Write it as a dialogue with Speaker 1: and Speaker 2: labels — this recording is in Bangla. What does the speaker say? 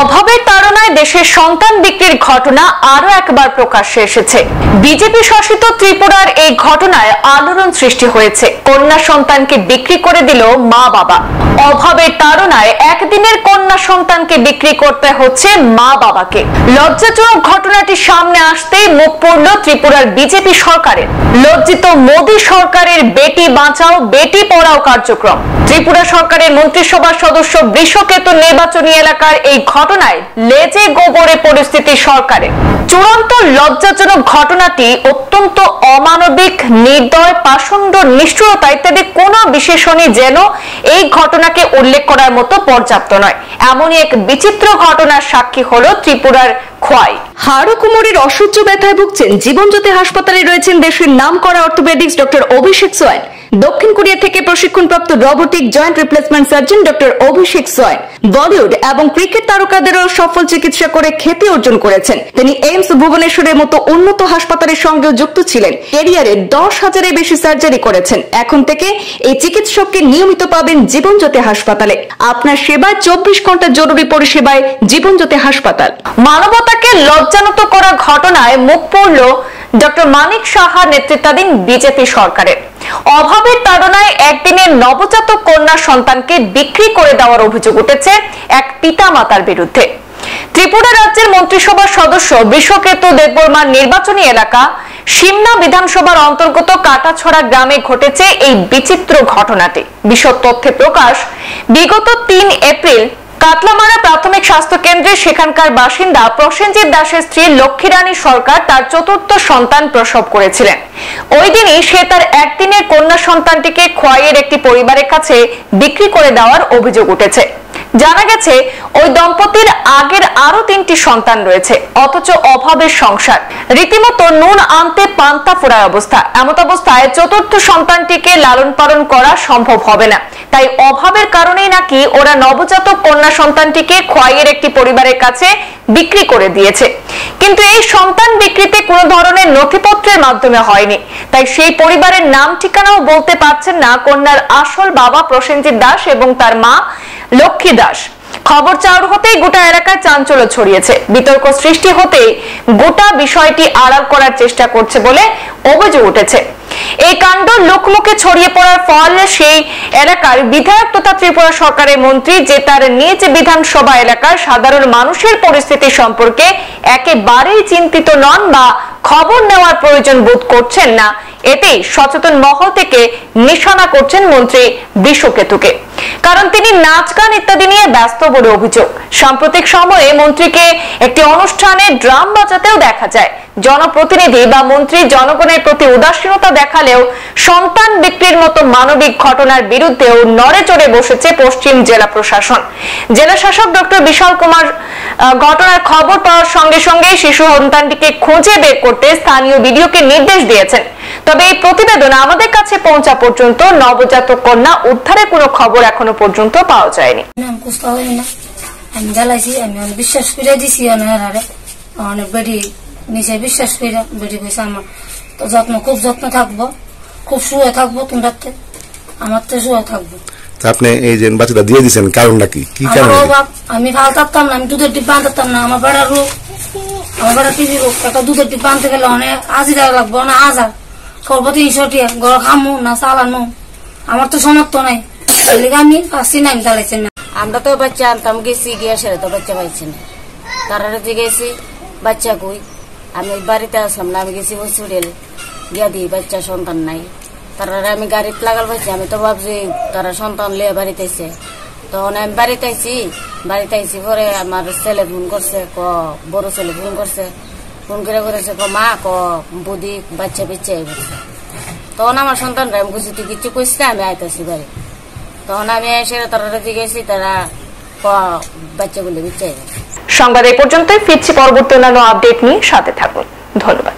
Speaker 1: অভাবের তাড়নায় দেশের সন্তান বিক্রির ঘটনা আরো একবার প্রকাশ্যে এসেছে। বিজেপি শাসিত ত্রিপুরার এই ঘটনায় আলোড়ন সৃষ্টি হয়েছে। কন্যা সন্তানকে বিক্রি করে দিল মা বাবা। অভাবের তাড়নায় একদিনের কন্যা সন্তানকে বিক্রি করতে হচ্ছে মা বাবাকে। লজ্জাজনক ঘটনাটি সামনে আসতেই মুখ পড়ল ত্রিপুরার বিজেপি সরকারের। লজ্জিত মোদী সরকারের বেটি বাঁচাও বেটি পড়াও কার্যক্রম। ত্রিপুরা সরকারের মন্ত্রিসভার সদস্য বৃষকেতু নির্বাচনী এলাকার এই ঘটনায় লেজে গোবরে পরিস্থিতি সরকারের। চূড়ান্ত লজ্জাজনক ঘটনাটি অত্যন্ত অমানবিক, নির্দয়, পাষণ্ড, নিষ্ঠুরতা ইত্যাদি কোনো বিশেষণই যেন এই ঘটনাকে উল্লেখ করার মতো পর্যাপ্ত নয়। এমনই এক বিচিত্র ঘটনার সাক্ষী হলো ত্রিপুরার খোয়াই।
Speaker 2: হাড় ও কোমরের অসহ্য ব্যথায় ভুগছেন। জীবনজ্যোতি হাসপাতালে রয়েছেন দেশের নামকরা অর্থোপেডিক্স ডক্টর অভিষেক সোয়েন। দক্ষিণ কোরিয়া থেকে প্রশিক্ষণপ্রাপ্ত robotic joint replacement surgeon doctor Abhishek Swain Bollywood এবং ক্রিকেট তারকাদেরও সফল চিকিৎসা করে খ্যাতি অর্জন করেছেন। তিনি এইমস ভুবনেশ্বরের মতো উন্নত হাসপাতালের সঙ্গেও যুক্ত ছিলেন। ক্যারিয়ারে 10,000-এর বেশি সার্জারি করেছেন। এখন থেকে এই চিকিৎসককে নিয়মিত পাবেন জীবনজ্যোতি হাসপাতালে। আপনার সেবায় 24 ঘন্টা জরুরি পরিষেবায় জীবনজ্যোতি হাসপাতাল।
Speaker 1: মানবতাকে লজ্জানত করা ঘটনায় মুখ পড়ল ডক্টর মানিক সাহা নেতৃত্বাধীন বিজেপি সরকারের। অভাবের তাড়নায় একদিনের নবজাতক কন্যা সন্তানকে বিক্রি করে দেওয়ার অভিযোগ উঠেছে এক পিতামাতার বিরুদ্ধে। ত্রিপুরা রাজ্যের মন্ত্রিসভার সদস্য বৃষকেতু দেববর্মার নির্বাচনী এলাকা সিমনা বিধানসভার অন্তর্গত কাটাছড়া গ্রামে ঘটেছে এই বিচিত্র ঘটনাটি। বিশদ তথ্যে প্রকাশ, বিগত 3 এপ্রিল কাতলামারা প্রাথমিক স্বাস্থ্য কেন্দ্রে সেখানকার বাসিন্দা প্রসেনজিৎ দাসের স্ত্রী লক্ষ্মীরানী সরকার তার 4র্থ সন্তান প্রসব করেছিলেন। ওই দিনই সে তার একদিনের কন্যা সন্তানটিকে খোয়াইয়ের একটি পরিবারের কাছে বিক্রি করে দেওয়ার অভিযোগ উঠেছে। জানা গেছে ওই দম্পতির আগের আরো 3টি সন্তান রয়েছে, অথচ অভাবের সংসার, রীতিমতো নুন আনতে পান্তা ফোড়ার অবস্থা। এমত অবস্থায় 4র্থ সন্তানটিকে লালন পালন করা সম্ভব হবে না। তাই অভাবের কারণেই নাকি ওরা নবজাতক কন্যা সন্তানটিকে খোয়াইয়ের একটি পরিবারের কাছে বিক্রি করে দিয়েছে। কিন্তু এই সন্তান বিক্রিতে কোনো ধরনের নথিপত্রের মাধ্যমে হয়নি। তাই সেই পরিবারের নাম ঠিকানাও বলতে পারছেন না কন্যার আসল বাবা প্রসেনজিৎ দাস এবং তার মা লক্ষ্মী দাস। খবর চাউর হতেই গোটা এলাকায় চাঞ্চল্য ছড়িয়েছে। বিতর্ক সৃষ্টি হতেই গোটা বিষয়টি আড়াল করার চেষ্টা করছে বলে অভিযোগ উঠেছে। এই কাণ্ড লোকমুখে ছড়িয়ে পড়ার ফল সেই এলাকার বিধায়ক তথা ত্রিপুরা সরকারের মন্ত্রী যে তার নিজ বিধানসভা এলাকার সাধারণ মানুষের পরিস্থিতি সম্পর্কে একেবারেই চিন্তিত নন বা খবর নেওয়ার প্রয়োজন বোধ করছেন না, এতেই সচেতন মহল থেকে নিশানা করছেন মন্ত্রী বৃষকেতুকে। কারণ তিনি নাচ গান ইত্যাদি নিয়ে ব্যস্ত বলে অভিযোগ। সাম্প্রতিক সময়ে মন্ত্রীকে একটি অনুষ্ঠানে ড্রাম বাজাতেও দেখা যায়। জনপ্রতিনিধি বা মন্ত্রী জনগণের প্রতি উদাসীনতা দেখালেও সন্তান বিক্রির মতো মানবিক ঘটনার বিরুদ্ধেও নড়ে চড়ে বসেছে পশ্চিম জেলা প্রশাসন। জেলা শাসক ডক্টর বিশাল কুমার ঘটনার খবর পাওয়ার সঙ্গে সঙ্গে শিশু সন্তানটিকে খুঁজে বের করতে স্থানীয় বিডিওকে নির্দেশ দিয়েছেন। তবে এই প্রতিবেদন আমাদের কাছে পৌঁছা পর্যন্ত নবজাতক কন্যা উদ্ধারের কোনো খবর এখনো পর্যন্ত পাওয়া যায়নি।
Speaker 3: আমি জ্বালাইছি, আমি বিশ্বাস করে দিছি অনেক বেড়ি নিচে বিশ্বাস করে বেড়ি কইছে আমার তো খুব যত্ন থাকবো, খুব শুয়ে থাকবো, তোমরা আমার তো শুয়ে থাকবো।
Speaker 4: আপনি এই যে বাচ্চাটা দিয়ে দিচ্ছেন কারণটা কি?
Speaker 3: আমি ভাল থাকতাম না, আমি দুধের ডিব্বা আনতাম না। আমার বেড়ার রোগ, আমার বেড়া টিভি রোগ, একটা দুধের ডিব্বা আনতে গেলে অনেক হাজিরা লাগবো না, 1000 করবো 300 টাকা, ঘর খামু না চালানো, আমার তো সমর্থ নাই। আমি পাচ্ছি না, আমি চালাইছি না।
Speaker 5: আমরা তো বাচ্চা আনতাম, গেছি গিয়ে সেরে তো বাচ্চা পাইছি না। তারা গেছি বাচ্চা কই, আমি বাড়িতে আসলাম না, আমি গেছি হসপিটাল গিয়া দিই বাচ্চা সন্তান নাই। তারা আমি গাড়িতে লাগাল পাইছি, আমি তো ভাবছি তারা সন্তান লিয়ে বাড়িতে আইছে। তখন আমি বাড়িতে আইছি পরে আমার ছেলে ফোন করছে, বড় ছেলে ফোন করছে, ফোন করে করেছে মা বুদি বাচ্চা বেঁচে আইবছে। তখন আমার সন্তানরা আমি কিছু তুই কিছু কইস না, আমি আইতেছি বাড়ি। তখন আমি এসে তারা গেছি, তারা বাচ্চাগুলো বেঁচে আইবছে।
Speaker 1: সংবাদ এই পর্যন্তই, ফিরছি পরবর্তী অন্যান্য আপডেট নিয়ে, সাথে থাকুন। ধন্যবাদ।